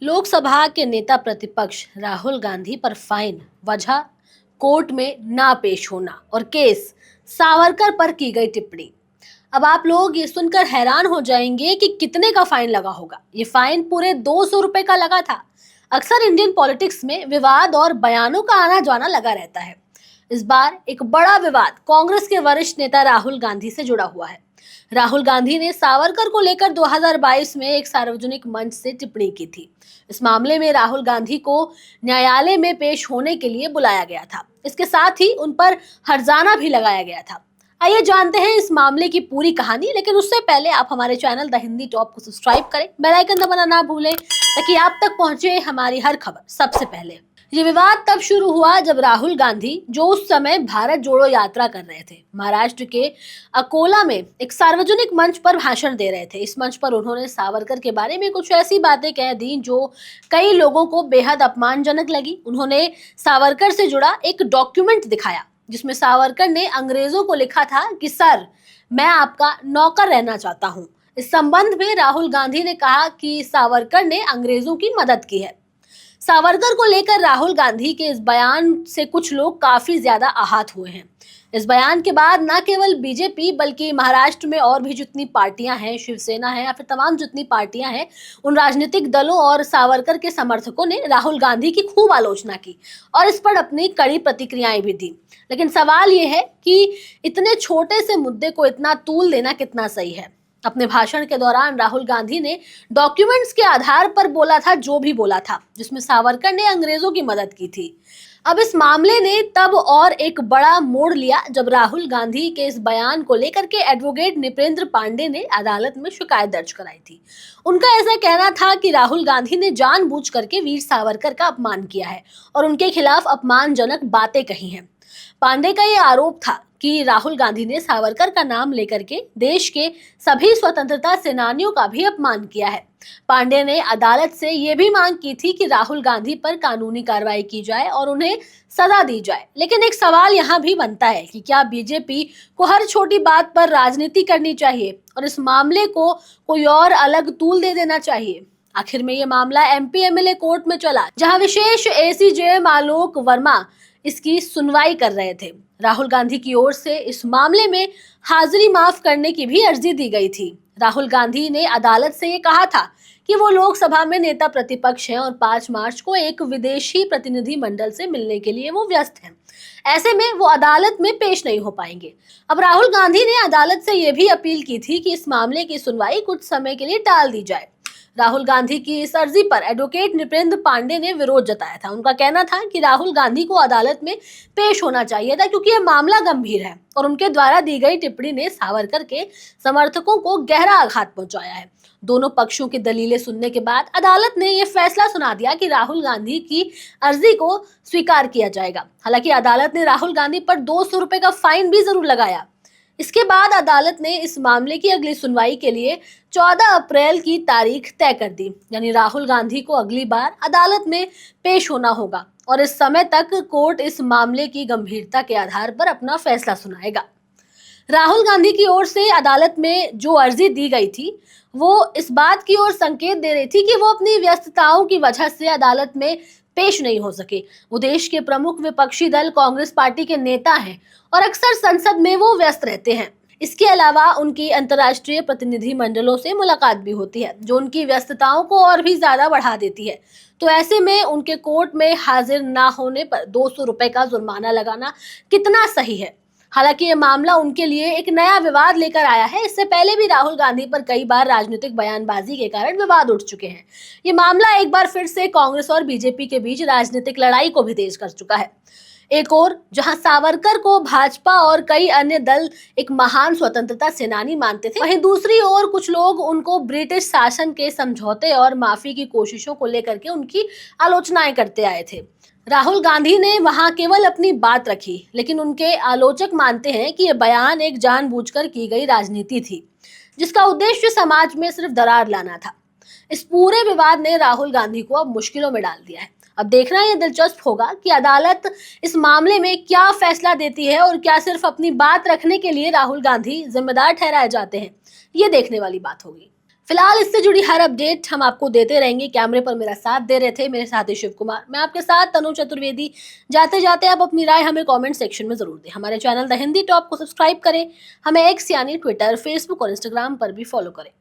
लोकसभा के नेता प्रतिपक्ष राहुल गांधी पर फाइन, वजह कोर्ट में ना पेश होना और केस सावरकर पर की गई टिप्पणी। अब आप लोग ये सुनकर हैरान हो जाएंगे कि कितने का फाइन लगा होगा। ये फाइन पूरे 200 रुपए का लगा था। अक्सर इंडियन पॉलिटिक्स में विवाद और बयानों का आना जाना लगा रहता है। इस बार एक बड़ा विवाद कांग्रेस के वरिष्ठ नेता राहुल गांधी से जुड़ा हुआ है। राहुल गांधी ने सावरकर को लेकर 2022 में एक सार्वजनिक मंच से टिप्पणी की थी। इस मामले में राहुल गांधी को न्यायालय में पेश होने के लिए बुलाया गया था। इसके साथ ही उन पर हर्जाना भी लगाया गया था। आइए जानते हैं इस मामले की पूरी कहानी, लेकिन उससे पहले आप हमारे चैनल द हिंदी टॉप को सब्सक्राइब करें, बेल आइकन दबाना ना भूलें ताकि आप तक पहुंचे हमारी हर खबर सबसे पहले। ये विवाद तब शुरू हुआ जब राहुल गांधी, जो उस समय भारत जोड़ो यात्रा कर रहे थे, महाराष्ट्र के अकोला में एक सार्वजनिक मंच पर भाषण दे रहे थे। इस मंच पर उन्होंने सावरकर के बारे में कुछ ऐसी बातें कह दी जो कई लोगों को बेहद अपमानजनक लगी। उन्होंने सावरकर से जुड़ा एक डॉक्यूमेंट दिखाया जिसमें सावरकर ने अंग्रेजों को लिखा था कि सर, मैं आपका नौकर रहना चाहता हूं। इस संबंध में राहुल गांधी ने कहा कि सावरकर ने अंग्रेजों की मदद की है। सावरकर को लेकर राहुल गांधी के इस बयान से कुछ लोग काफी ज्यादा आहत हुए हैं। इस बयान के बाद न केवल बीजेपी बल्कि महाराष्ट्र में और भी जितनी पार्टियां हैं, शिवसेना है या फिर तमाम जितनी पार्टियां हैं, उन राजनीतिक दलों और सावरकर के समर्थकों ने राहुल गांधी की खूब आलोचना की और इस पर अपनी कड़ी प्रतिक्रियाएं भी दी। लेकिन सवाल ये है कि इतने छोटे से मुद्दे को इतना तूल देना कितना सही है। अपने भाषण के दौरान राहुल गांधी ने डॉक्यूमेंट्स के आधार पर बोला था जो भी बोला था, जिसमें सावरकर ने अंग्रेजों की मदद की थी। अब इस मामले ने तब और एक बड़ा मोड़ लिया जब राहुल गांधी के इस बयान को लेकर के एडवोकेट नृपेंद्र पांडे ने अदालत में शिकायत दर्ज कराई थी। उनका ऐसा कहना था कि राहुल गांधी ने जानबूझ करके वीर सावरकर का अपमान किया है और उनके खिलाफ अपमानजनक बातें कही हैं। पांडे का ये आरोप था कि राहुल गांधी ने सावरकर का नाम लेकर के देश के सभी स्वतंत्रता सेनानियों का भी अपमान किया है। पांडे ने अदालत से ये भी मांग की थी कि राहुल गांधी पर कानूनी कार्रवाई की जाए और उन्हें सजा दी जाए। लेकिन एक सवाल यहाँ भी बनता है कि क्या बीजेपी को हर छोटी बात पर राजनीति करनी चाहिए और इस मामले को कोई और अलग तूल दे देना चाहिए? आखिर में ये मामला एमपी एमएलए कोर्ट में चला, जहां विशेष एसीजेएम आलोक वर्मा इसकी सुनवाई कर रहे थे। राहुल गांधी की ओर से इस मामले में हाजिरी माफ करने की भी अर्जी दी गई थी। राहुल गांधी ने अदालत से ये कहा था कि वो लोकसभा में नेता प्रतिपक्ष हैं और 5 मार्च को एक विदेशी प्रतिनिधि मंडल से मिलने के लिए वो व्यस्त हैं। ऐसे में वो अदालत में पेश नहीं हो पाएंगे। अब राहुल गांधी ने अदालत से ये भी अपील की थी कि इस मामले की सुनवाई कुछ समय के लिए टाल दी जाए। राहुल गांधी की इस अर्जी पर एडवोकेट नृपेंद्र पांडे ने विरोध जताया था। उनका कहना था कि राहुल गांधी को अदालत में पेश होना चाहिए था क्योंकि यह मामला गंभीर है और उनके द्वारा दी गई टिप्पणी ने सावरकर के समर्थकों को गहरा आघात पहुंचाया है। दोनों पक्षों की दलीलें सुनने के बाद अदालत ने यह फैसला सुना दिया कि राहुल गांधी की अर्जी को स्वीकार किया जाएगा। हालांकि अदालत ने राहुल गांधी पर 200 रुपए का फाइन भी जरूर लगाया। इसके बाद अदालत ने इस मामले की अगली सुनवाई के लिए 14 अप्रैल की तारीख तय कर दी। यानी राहुल गांधी को अगली बार अदालत में पेश होना होगा और इस समय तक कोर्ट इस मामले की गंभीरता के आधार पर अपना फैसला सुनाएगा। राहुल गांधी की ओर से अदालत में जो अर्जी दी गई थी वो इस बात की ओर संकेत दे रही थी कि वो अपनी व्यस्तताओं की वजह से अदालत में पेश नहीं हो सके। वो देश के प्रमुख विपक्षी दल कांग्रेस पार्टी के नेता हैं और अक्सर संसद में वो व्यस्त रहते हैं। इसके अलावा उनकी अंतर्राष्ट्रीय प्रतिनिधि मंडलों से मुलाकात भी होती है जो उनकी व्यस्तताओं को और भी ज्यादा बढ़ा देती है। तो ऐसे में उनके कोर्ट में हाजिर ना होने पर 200 रुपए का जुर्माना लगाना कितना सही है? हालांकि ये मामला उनके लिए एक नया विवाद लेकर आया है। इससे पहले भी राहुल गांधी पर कई बार राजनीतिक बयानबाजी के कारण विवाद उठ चुके हैं। ये मामला एक बार फिर से कांग्रेस और बीजेपी के बीच राजनीतिक लड़ाई को भी तेज कर चुका है। एक और जहां सावरकर को भाजपा और कई अन्य दल एक महान स्वतंत्रता सेनानी मानते थे, वहीं दूसरी ओर कुछ लोग उनको ब्रिटिश शासन के समझौते और माफी की कोशिशों को लेकर के उनकी आलोचनाएं करते आए थे। राहुल गांधी ने वहां केवल अपनी बात रखी, लेकिन उनके आलोचक मानते हैं कि यह बयान एक जानबूझकर की गई राजनीति थी जिसका उद्देश्य समाज में सिर्फ दरार लाना था। इस पूरे विवाद ने राहुल गांधी को अब मुश्किलों में डाल दिया है। अब देखना यह दिलचस्प होगा कि अदालत इस मामले में क्या फैसला देती है और क्या सिर्फ अपनी बात रखने के लिए राहुल गांधी जिम्मेदार ठहराए जाते हैं। ये देखने वाली बात होगी। फिलहाल इससे जुड़ी हर अपडेट हम आपको देते रहेंगे। कैमरे पर मेरा साथ दे रहे थे मेरे साथी शिव कुमार, मैं आपके साथ तनु चतुर्वेदी। जाते जाते आप अपनी राय हमें कमेंट सेक्शन में जरूर दें। हमारे चैनल द हिंदी टॉप को सब्सक्राइब करें। हमें एक्स यानी ट्विटर, फेसबुक और इंस्टाग्राम पर भी फॉलो करें।